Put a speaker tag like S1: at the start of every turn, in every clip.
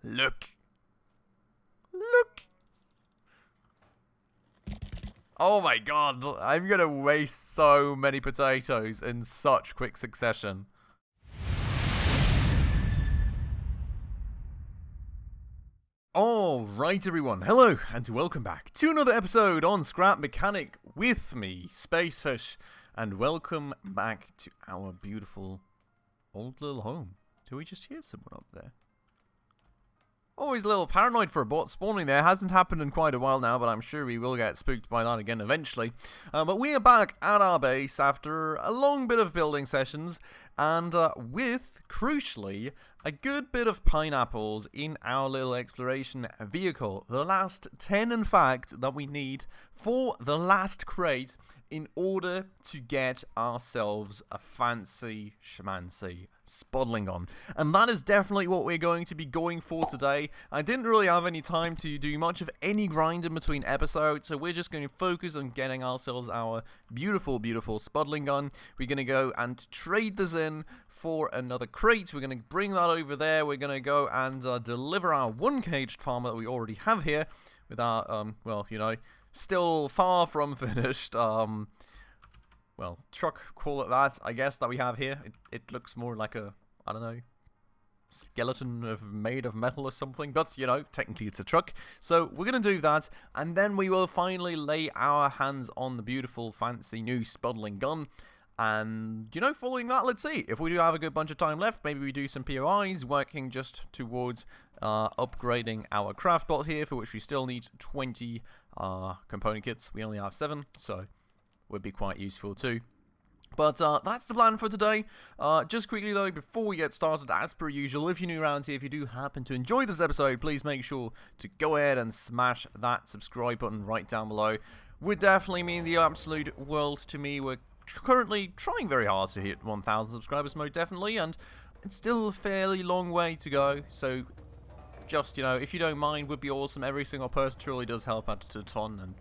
S1: Look. Look. Oh my god, I'm gonna waste so many potatoes in such quick succession. Alright everyone, hello and welcome back to another episode on Scrap Mechanic with me, Spacefish, and welcome back to our beautiful old little home. Do we just hear someone up there? Always a little paranoid for a bot spawning there. Hasn't happened in quite a while now, but I'm sure we will get spooked by that again eventually. But we are back at our base after a long bit of building sessions, and with, crucially, a good bit of pineapples in our little exploration vehicle. The last 10, in fact, that we need for the last crate in order to get ourselves a fancy schmancy Spudling on. And that is definitely what we're going to be going for today. I didn't really have any time to do much of any grind in between episodes, so we're just going to focus on getting ourselves our beautiful, beautiful Spudling gun. We're going to go and trade this in for another crate. We're going to bring that over there. We're going to go and deliver our one-caged farmer that we already have here with our, well, you know, still far from finished, well, truck, call it that, I guess, that we have here. It looks more like a, I don't know, skeleton made of metal or something, but, you know, technically it's a truck. So we're going to do that, and then we will finally lay our hands on the beautiful, fancy new Spudling gun. And, you know, following that, let's see. If we do have a good bunch of time left, maybe we do some POIs, working just towards upgrading our craft bot here, for which we still need 20 component kits. We only have 7, so would be quite useful too. But that's the plan for today. Just quickly though, before we get started, as per usual, if you're new around here, if you do happen to enjoy this episode, please make sure to go ahead and smash that subscribe button right down below. Would definitely mean the absolute world to me. We're currently trying very hard to hit 1,000 subscribers, most definitely, and it's still a fairly long way to go. So just, you know, if you don't mind, would be awesome. Every single person truly does help out a ton, and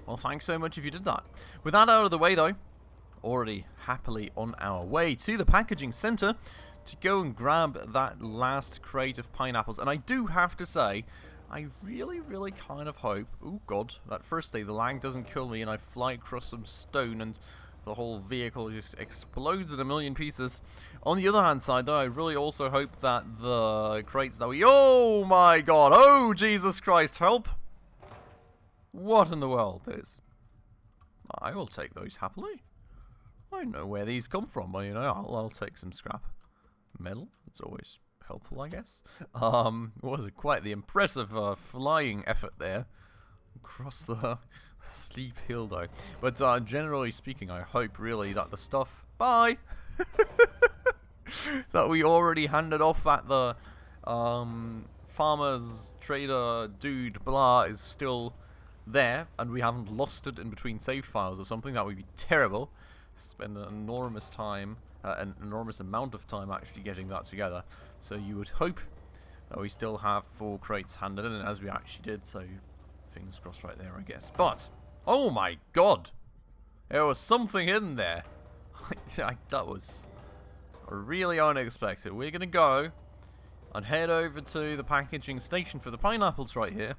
S1: well, thanks so much if you did that. With that out of the way though, already happily on our way to the packaging center to go and grab that last crate of pineapples. And I do have to say, I really kind of hope, oh god, that firstly the lag doesn't kill me and I fly across some stone and the whole vehicle just explodes in a million pieces. On the other hand side though, I really also hope that the crates that we, oh my god, oh Jesus Christ, help! What in the world is? I will take those happily. I don't know where these come from, but you know, I'll take some scrap metal. It's always helpful, I guess. Was quite the impressive flying effort there across the steep hill, though. But generally speaking, I hope really that the stuff, bye, that we already handed off at the farmer's trader dude blah is still there, and we haven't lost it in between save files or something. That would be terrible. Spend an enormous time, an enormous amount of time actually getting that together. So you would hope that we still have 4 crates handed in, as we actually did. So fingers crossed right there, I guess. But oh my god, there was something in there. That was really unexpected. We're gonna go and head over to the packaging station for the pineapples right here.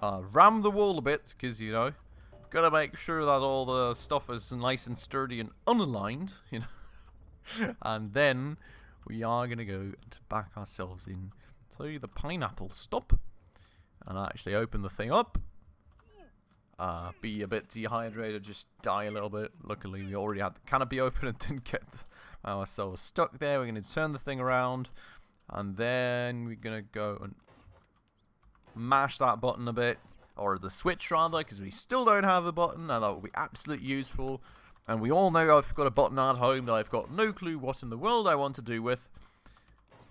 S1: Ram the wall a bit, because, you know, gotta make sure that all the stuff is nice and sturdy and unaligned, you know. And then we are gonna go and back ourselves in to the pineapple stop and actually open the thing up. Be a bit dehydrated, just die a little bit. Luckily, we already had the canopy open and didn't get ourselves stuck there. We're gonna turn the thing around, and then we're gonna go and mash that button a bit, or the switch rather, because we still don't have a button, and that will be absolutely useful. And we all know I've got a button at home that I've got no clue what in the world I want to do with,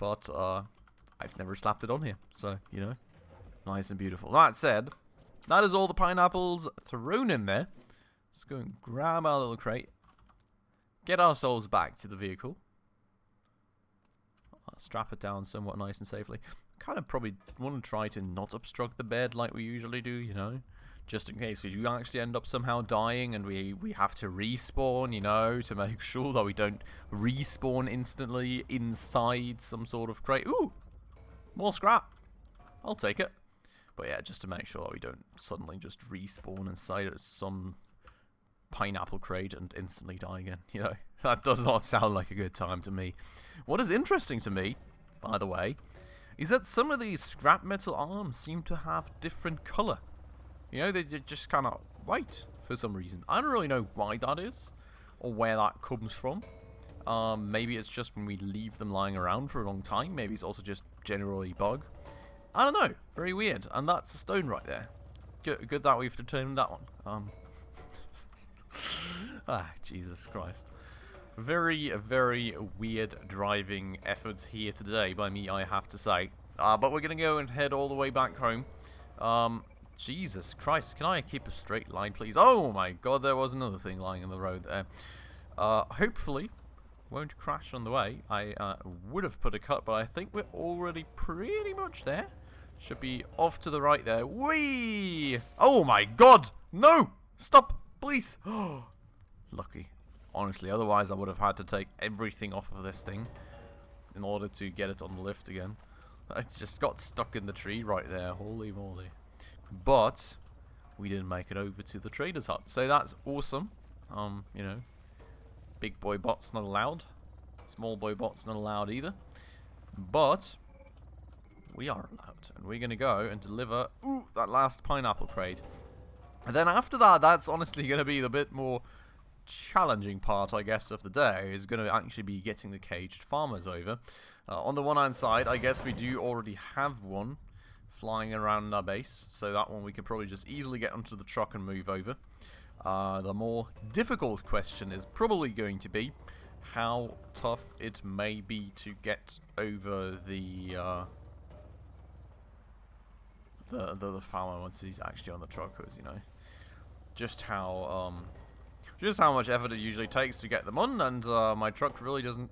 S1: but I've never slapped it on here, so, you know, nice and beautiful. That said, that is all the pineapples thrown in there. Let's go and grab our little crate, get ourselves back to the vehicle, strap it down somewhat nice and safely. Kind of probably want to try to not obstruct the bed like we usually do, you know, just in case we do actually end up somehow dying and we have to respawn, you know, to make sure that we don't respawn instantly inside some sort of crate. Ooh! More scrap. I'll take it. But yeah, just to make sure that we don't suddenly just respawn inside of some pineapple crate and instantly die again. You know, that does not sound like a good time to me. What is interesting to me, by the way, is that some of these scrap metal arms seem to have different colour. You know, they're just kind of white for some reason. I don't really know why that is, or where that comes from. Maybe it's just when we leave them lying around for a long time. Maybe it's also just generally bug. I don't know. Very weird. And that's a stone right there. Good that we've determined that one. Jesus Christ. Very, very weird driving efforts here today by me, I have to say. But we're going to go and head all the way back home. Jesus Christ, can I keep a straight line, please? Oh my god, there was another thing lying in the road there. Hopefully, won't crash on the way. I would have put a cut, but I think we're already pretty much there. Should be off to the right there. Whee! Oh my god! No! Stop, please! Oh, lucky. Honestly, otherwise I would have had to take everything off of this thing in order to get it on the lift again. It just got stuck in the tree right there. Holy moly. But we didn't make it over to the trader's hut. So that's awesome. You know, big boy bots not allowed. Small boy bots not allowed either. But we are allowed. And we're going to go and deliver that last pineapple crate. And then after that, that's honestly going to be the bit more challenging part, I guess, of the day, is going to actually be getting the caged farmers over. On the one hand side, I guess we do already have one flying around our base, so that one we can probably just easily get onto the truck and move over. The more difficult question is probably going to be how tough it may be to get over the farmer once he's actually on the truck, because, you know, just how much effort it usually takes to get them on, and my truck really doesn't.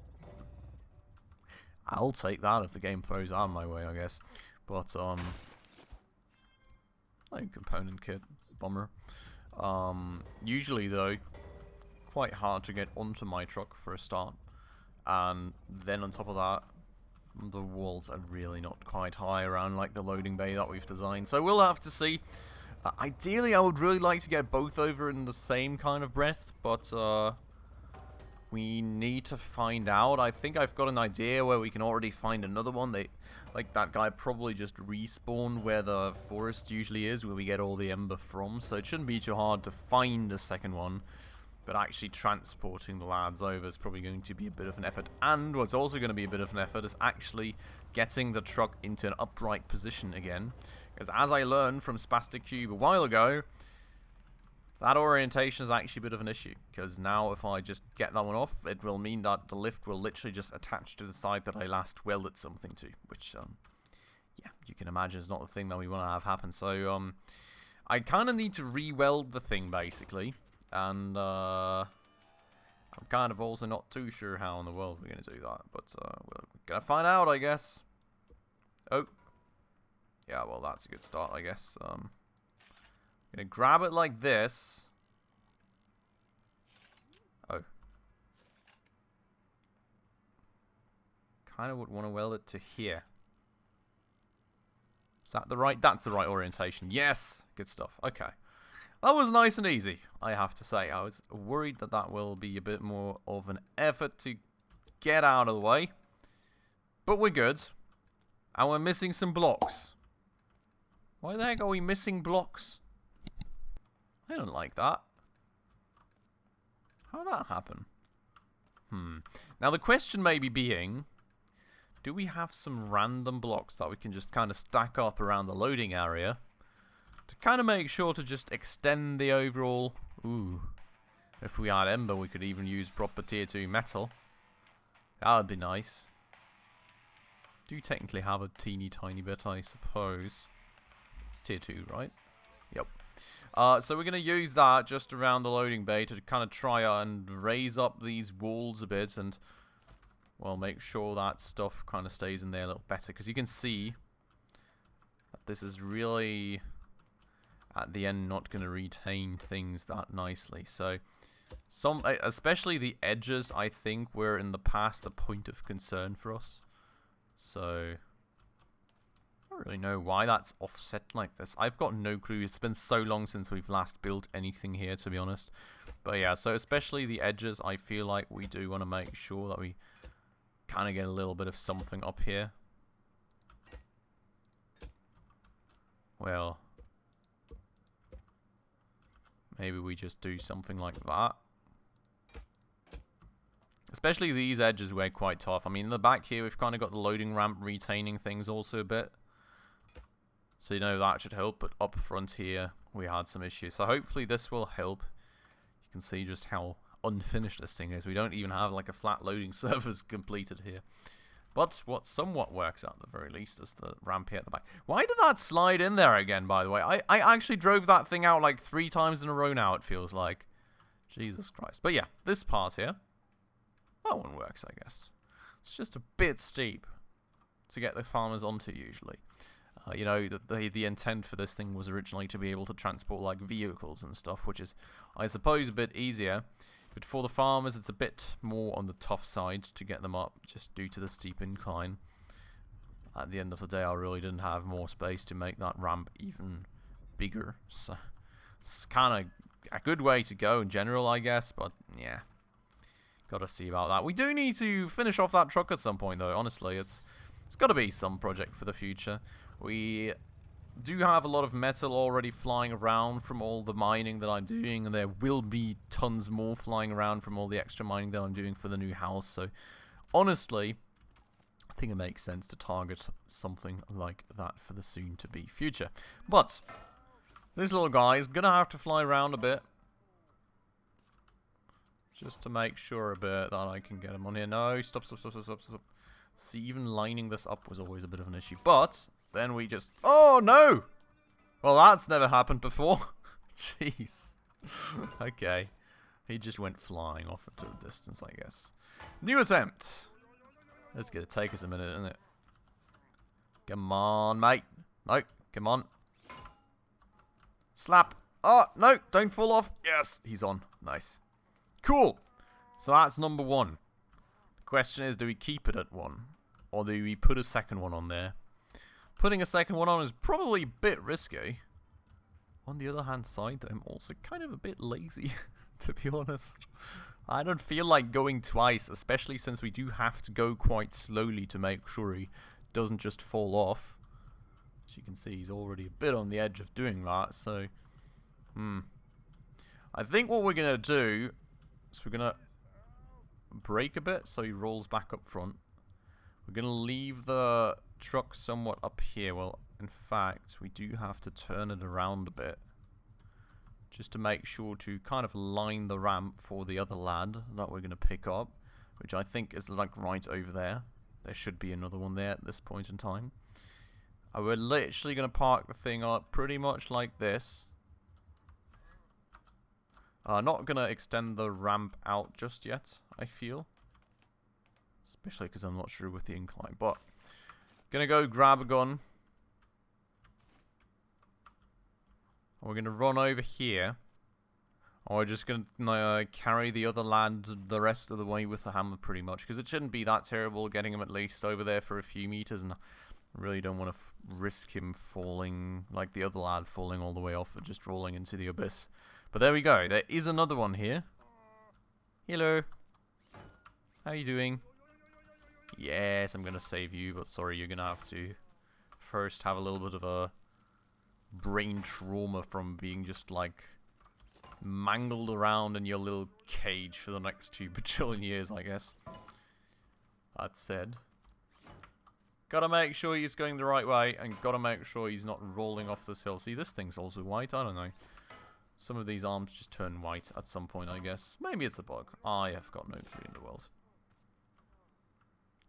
S1: I'll take that if the game throws out my way, I guess. But like component kit, bummer. Usually though, quite hard to get onto my truck for a start, and then on top of that, the walls are really not quite high around like the loading bay that we've designed. So we'll have to see. Ideally, I would really like to get both over in the same kind of breath, but we need to find out. I think I've got an idea where we can already find another one. Like that guy probably just respawned where the forest usually is, where we get all the ember from, so it shouldn't be too hard to find a second one. But actually transporting the lads over is probably going to be a bit of an effort. And what's also going to be a bit of an effort is actually getting the truck into an upright position again. Because as I learned from Spastic Cube a while ago, that orientation is actually a bit of an issue. Because now if I just get that one off, it will mean that the lift will literally just attach to the side that I last welded something to. Which, yeah, you can imagine is not the thing that we want to have happen. So, I kind of need to re-weld the thing, basically. And I'm kind of also not too sure how in the world we're going to do that. But we're going to find out, I guess. Oh. Yeah, well, that's a good start, I guess. I'm going to grab it like this. Oh. Kind of would want to weld it to here. Is that the right? That's the right orientation. Yes! Good stuff. Okay. That was nice and easy, I have to say. I was worried that that will be a bit more of an effort to get out of the way. But we're good. And we're missing some blocks. Why the heck are we missing blocks? I don't like that. How did that happen? Now the question may be being, do we have some random blocks that we can just kind of stack up around the loading area to kind of make sure to just extend the overall... Ooh. If we had ember, we could even use proper tier 2 metal. That would be nice. Do technically have a teeny tiny bit, I suppose. It's tier 2, right? Yep. So we're going to use that just around the loading bay to kind of try and raise up these walls a bit and, well, make sure that stuff kind of stays in there a little better. Because you can see that this is really, at the end, not going to retain things that nicely. So, especially the edges, I think, were in the past a point of concern for us. So, really know why that's offset like this. I've got no clue. It's been so long since we've last built anything here, to be honest. But yeah, so especially the edges, I feel like we do want to make sure that we kind of get a little bit of something up here. Well, maybe we just do something like that. Especially these edges were quite tough. I mean, in the back here, we've kind of got the loading ramp retaining things also a bit. So, you know, that should help. But up front here, we had some issues. So, hopefully this will help. You can see just how unfinished this thing is. We don't even have, like, a flat loading surface completed here. But what somewhat works out at the very least is the ramp here at the back. Why did that slide in there again, by the way? I actually drove that thing out, like, 3 times in a row now, it feels like. Jesus Christ. But, yeah, this part here. That one works, I guess. It's just a bit steep to get the farmers onto, usually. You know, the intent for this thing was originally to be able to transport, like, vehicles and stuff, which is, I suppose, a bit easier. But for the farmers, it's a bit more on the tough side to get them up, just due to the steep incline. At the end of the day, I really didn't have more space to make that ramp even bigger. So, it's kind of a good way to go in general, I guess, but, yeah. Gotta see about that. We do need to finish off that truck at some point, though. Honestly, it's got to be some project for the future. We do have a lot of metal already flying around from all the mining that I'm doing, and there will be tons more flying around from all the extra mining that I'm doing for the new house. So, honestly, I think it makes sense to target something like that for the soon-to-be future. But this little guy is gonna have to fly around a bit. Just to make sure a bit that I can get him on here. No, stop. See, even lining this up was always a bit of an issue. But, then we just... Oh, no! Well, that's never happened before. Jeez. Okay. He just went flying off into the distance, I guess. New attempt. That's going to take us a minute, isn't it? Come on, mate. No, come on. Slap. Oh, no, don't fall off. Yes, he's on. Nice. Cool. So that's number 1. The question is, do we keep it at 1? Or do we put a second one on there? Putting a second one on is probably a bit risky. On the other hand side, I'm also kind of a bit lazy, to be honest. I don't feel like going twice, especially since we do have to go quite slowly to make sure he doesn't just fall off. As you can see, he's already a bit on the edge of doing that, so... I think what we're going to do... So we're going to brake a bit so he rolls back up front. We're going to leave the truck somewhat up here. Well, in fact, we do have to turn it around a bit. Just to make sure to kind of line the ramp for the other lad that we're going to pick up. Which I think is like right over there. There should be another one there at this point in time. We're literally going to park the thing up pretty much like this. Not going to extend the ramp out just yet, I feel. Especially because I'm not sure with the incline. But, going to go grab a gun. And we're going to run over here. And we're just going to carry the other lad the rest of the way with the hammer pretty much. Because it shouldn't be that terrible getting him at least over there for a few meters. And I really don't want to risk him falling, like the other lad falling all the way off and just rolling into the abyss. But there we go. There is another one here. Hello. How you doing? Yes, I'm going to save you, but sorry, you're going to have to first have a little bit of a brain trauma from being just, like, mangled around in your little cage for the next 2 bajillion years, I guess. That said, gotta make sure he's going the right way, and gotta make sure he's not rolling off this hill. See, this thing's also white, I don't know. Some of these arms just turn white at some point, I guess. Maybe it's a bug. I have got no clue in the world.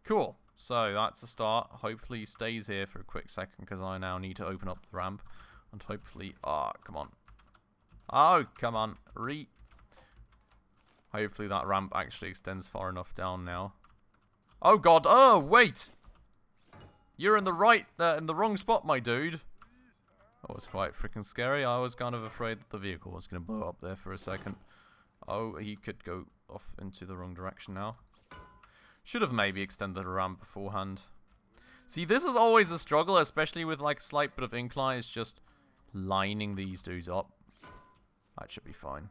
S1: Cool. So, that's a start. Hopefully he stays here for a quick second, because I now need to open up the ramp. And hopefully... Ah, come on. Oh, come on. Hopefully that ramp actually extends far enough down now. Oh, God. Oh, wait! You're in the wrong spot, my dude. That was quite freaking scary. I was kind of afraid that the vehicle was going to blow up there for a second. Oh, he could go off into the wrong direction now. Should have maybe extended a ramp beforehand. See, this is always a struggle, especially with like a slight bit of incline. It's just lining these dudes up. That should be fine.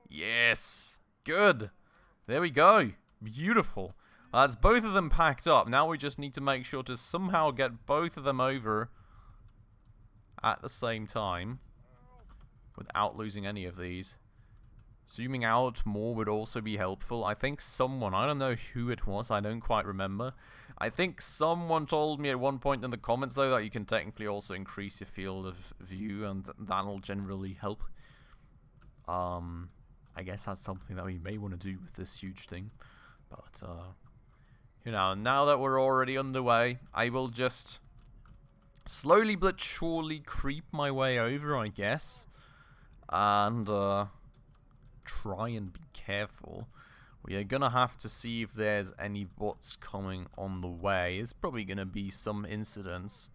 S1: Yes! Good! There we go. Beautiful. That's both of them packed up. Now we just need to make sure to somehow get both of them over at the same time without losing any of these. Zooming out more would also be helpful. I think someone, I don't know who it was, I don't quite remember. I think someone told me at one point in the comments, though, that you can technically also increase your field of view, and that'll generally help. I guess that's something that we may want to do with this huge thing. But, you know, now that we're already underway, I will just slowly but surely creep my way over, I guess. And, try and be careful. We are gonna have to see if there's any bots coming on the way. It's probably gonna be some incidents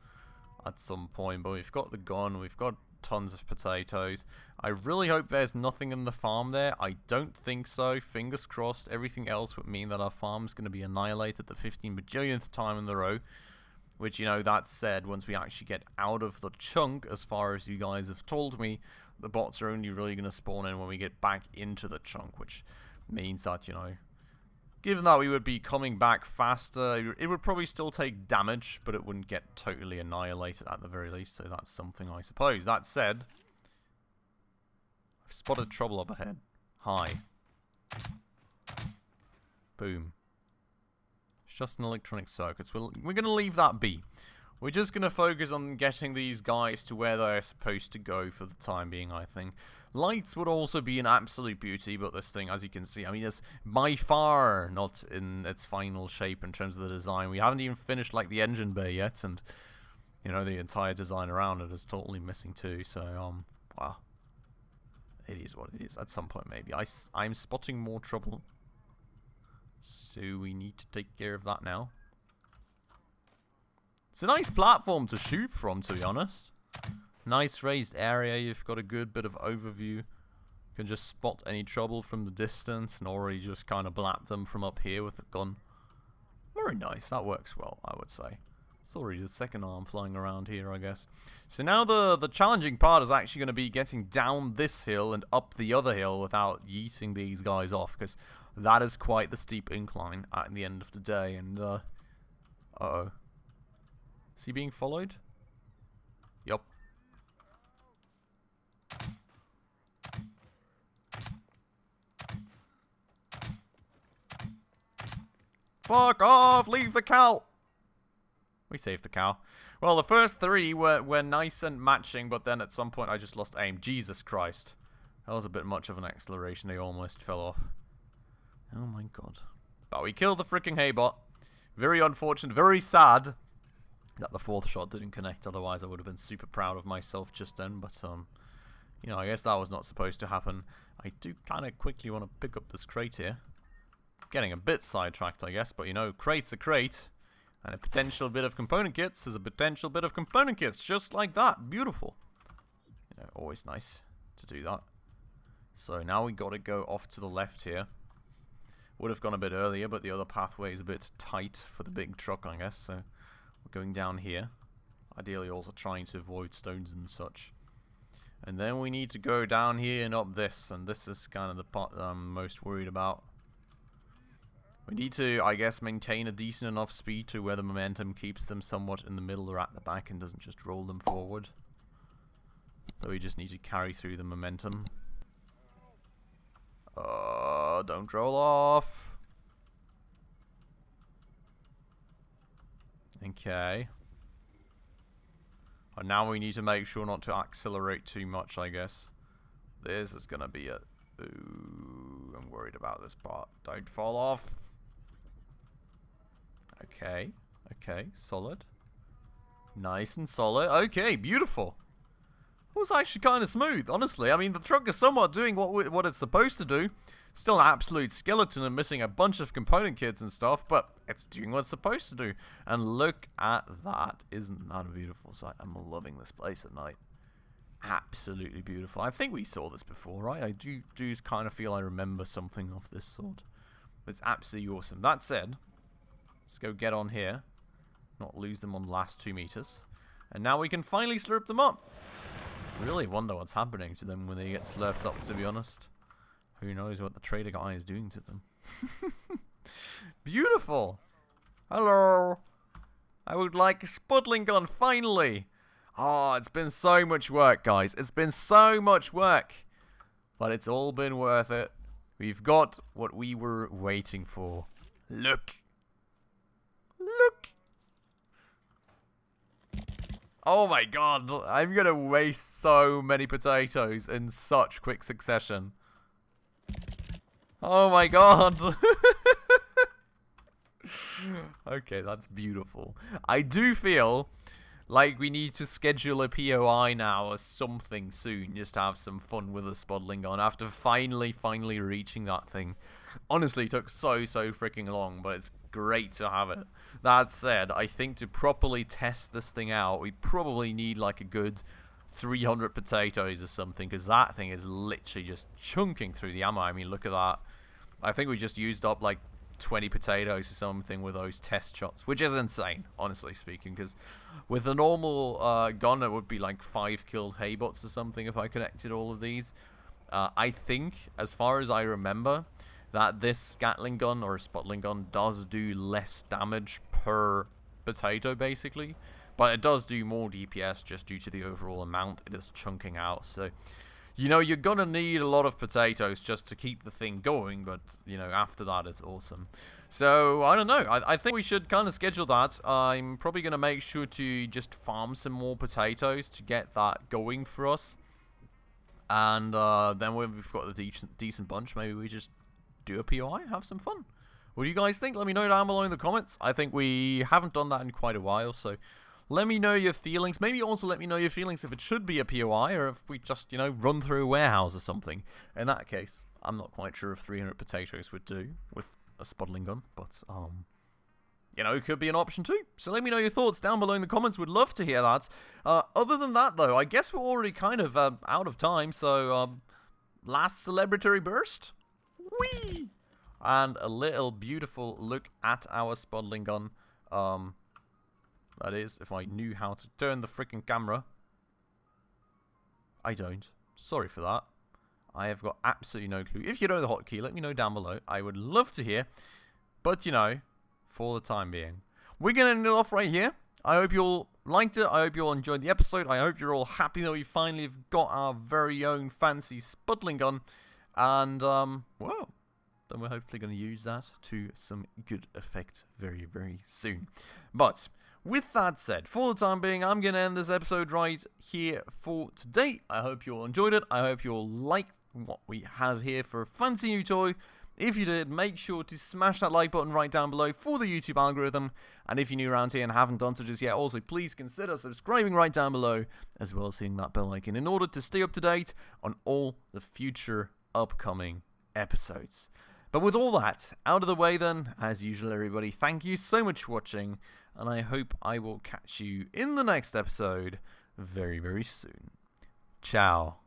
S1: at some point, but we've got the gun, we've got tons of potatoes. I really hope there's nothing in the farm there. I don't think so. Fingers crossed. Everything else would mean that our farm's gonna be annihilated the 15 bajillionth time in the row. Which, you know, that said, once we actually get out of the chunk, as far as you guys have told me, the bots are only really going to spawn in when we get back into the chunk, which means that, you know, given that we would be coming back faster, it would probably still take damage, but it wouldn't get totally annihilated at the very least, so that's something, I suppose. That said, I've spotted trouble up ahead. Hi. Boom. It's just an electronic circuit. We're going to leave that be. We're just going to focus on getting these guys to where they're supposed to go for the time being, I think. Lights would also be an absolute beauty, but this thing, as you can see, I mean, it's by far not in its final shape in terms of the design. We haven't even finished, like, the engine bay yet, and, you know, the entire design around it is totally missing too, so, well, it is what it is. At some point, maybe. I'm spotting more trouble, so we need to take care of that now. It's a nice platform to shoot from, to be honest. Nice raised area, you've got a good bit of overview. You can just spot any trouble from the distance and already just kind of blap them from up here with the gun. Very nice, that works well, I would say. It's already the second arm flying around here, I guess. So now the challenging part is actually going to be getting down this hill and up the other hill without yeeting these guys off, because that is quite the steep incline at the end of the day, and, uh-oh. Is he being followed? Yup. Fuck off! Leave the cow! We saved the cow. Well, the first three were nice and matching, but then at some point I just lost aim. Jesus Christ. That was a bit much of an acceleration. They almost fell off. Oh my god. But we killed the freaking haybot. Very unfortunate. Very sad that the fourth shot didn't connect, otherwise I would have been super proud of myself just then, but, you know, I guess that was not supposed to happen. I do kind of quickly want to pick up this crate here. Getting a bit sidetracked, I guess, but, you know, crate's a crate, and a potential bit of component kits is a potential bit of component kits, just like that. Beautiful. You know, always nice to do that. So now we got to go off to the left here. Would have gone a bit earlier, but the other pathway is a bit tight for the big truck, I guess, so we're going down here. Ideally also trying to avoid stones and such. And then we need to go down here and up this, and this is kind of the part that I'm most worried about. We need to, I guess, maintain a decent enough speed to where the momentum keeps them somewhat in the middle or at the back and doesn't just roll them forward. So we just need to carry through the momentum. Don't roll off. Okay. And now we need to make sure not to accelerate too much, I guess. This is gonna be a... Ooh, I'm worried about this part. Don't fall off. Okay. Okay, solid. Nice and solid. Okay, beautiful. It was actually kind of smooth, honestly. I mean, the truck is somewhat doing what it's supposed to do. Still an absolute skeleton and missing a bunch of component kits and stuff, but it's doing what it's supposed to do. And look at that. Isn't that a beautiful sight? I'm loving this place at night. Absolutely beautiful. I think we saw this before, right? I do kind of feel I remember something of this sort. It's absolutely awesome. That said, let's go get on here. not lose them on the last 2 meters. And now we can finally slurp them up. Really wonder what's happening to them when they get slurped up, to be honest. Who knows what the trader guy is doing to them. Beautiful. Hello. I would like a Spudling gun, finally. Oh, it's been so much work, guys. It's been so much work. But it's all been worth it. We've got what we were waiting for. Look. Look. Oh my god. I'm going to waste so many potatoes in such quick succession. Oh my god. Okay, that's beautiful. I do feel like we need to schedule a POI now or something soon, just to have some fun with a Spudling gun after finally reaching that thing. Honestly, it took so freaking long, but it's great to have it. That said, I think to properly test this thing out, we probably need like a good 300 potatoes or something, because that thing is literally just chunking through the ammo. I mean, look at that. I think we just used up like 20 potatoes or something with those test shots, which is insane, honestly speaking, because with a normal gun, it would be like 5 killed haybots or something if I connected all of these. I think, as far as I remember, that this Gatling gun or Spudling gun does do less damage per potato, basically, but it does do more DPS just due to the overall amount it is chunking out. So, you know, you're gonna need a lot of potatoes just to keep the thing going, but, you know, after that it's awesome. So, I don't know, I think we should kind of schedule that. I'm probably gonna make sure to just farm some more potatoes to get that going for us. And then when we've got a decent bunch, maybe we just do a POI, have some fun. What do you guys think? Let me know down below in the comments. I think we haven't done that in quite a while, so let me know your feelings. Maybe also let me know your feelings if it should be a POI or if we just, you know, run through a warehouse or something. In that case, I'm not quite sure if 300 potatoes would do with a Spudling gun, but, you know, it could be an option too. So let me know your thoughts down below in the comments. Would love to hear that. Other than that, though, I guess we're already kind of out of time, so last celebratory burst. Whee! And a little beautiful look at our Spudling gun. That is, if I knew how to turn the freaking camera. I don't. Sorry for that. I have got absolutely no clue. If you know the hotkey, let me know down below. I would love to hear. But, you know, for the time being, we're going to end it off right here. I hope you all liked it. I hope you all enjoyed the episode. I hope you're all happy that we finally have got our very own fancy Spudling gun. And, well, then we're hopefully going to use that to some good effect very soon. But with that said, for the time being, I'm going to end this episode right here for today. I hope you all enjoyed it. I hope you all like what we have here for a fancy new toy. If you did, make sure to smash that like button right down below for the YouTube algorithm. And if you're new around here and haven't done so just yet, also please consider subscribing right down below, as well as hitting that bell icon in order to stay up to date on all the future upcoming episodes. But with all that out of the way then, as usual everybody, thank you so much for watching, and I hope I will catch you in the next episode very soon. Ciao.